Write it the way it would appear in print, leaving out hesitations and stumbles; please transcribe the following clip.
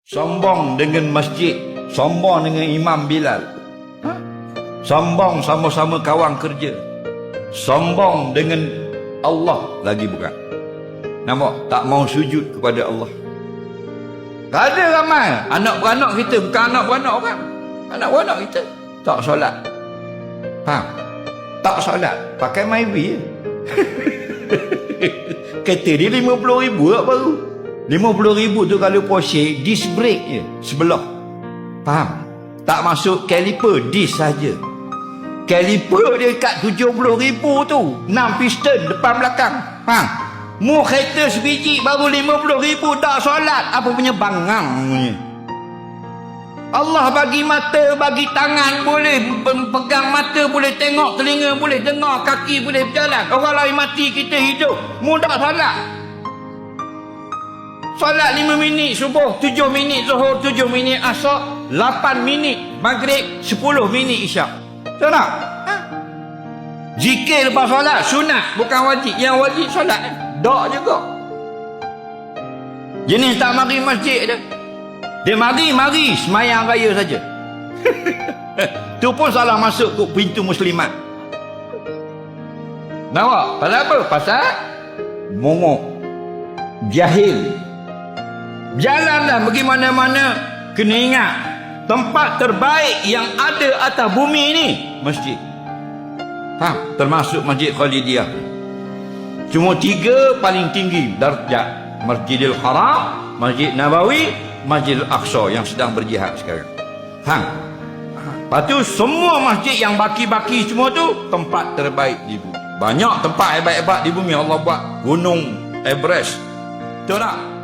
Sombong dengan masjid, sombong dengan Imam Bilal. Sombong sama-sama kawan kerja. Sombong dengan Allah lagi bukan. Nampak? Tak mau sujud kepada Allah. Ada ramai anak-beranak kita, bukan anak-beranak orang. Anak-beranak kita tak solat. Faham? Tak solat, pakai MyWi je. Kereta dia 50,000 tak baru. 50,000 tu kalau Porsche, disc brake je sebelah. Faham? Tak masuk caliper, disc saja. Caliper dia kat 70,000 tu, 6 piston depan belakang. Faham? Mu kereta sebiji baru 50,000 tak solat, apa punya bangang punya. Allah bagi mata, bagi tangan, boleh pegang mata, boleh tengok telinga, boleh dengar, kaki boleh berjalan. Orang lain mati, kita hidup. Mu tak solat. Solat 5 minit subuh, 7 minit zuhur, 7 minit asar, 8 minit maghrib, 10 minit isyak. Betul tak? Zikir lepas solat sunat, bukan wajib. Yang wajib solat dok juga. Jenis tak mari masjid dia. Dia mari semayang raya saja. Tu pun salah masuk ke pintu muslimat. Nampak? Pasal apa? Pasal mongok, jahil. Jalanlah pergi mana-mana, kena ingat tempat terbaik yang ada atas bumi ni masjid. Faham? Termasuk Masjid Khalidiyah. Cuma 3 paling tinggi darjat: Masjidil Haram, Masjid Nabawi, Masjidil Aqsa yang sedang berjihad sekarang. Faham? Lepas tu semua masjid yang baki-baki semua tu tempat terbaik di bumi. Banyak tempat hebat-hebat di bumi Allah buat. Gunung Everest. Betul tak?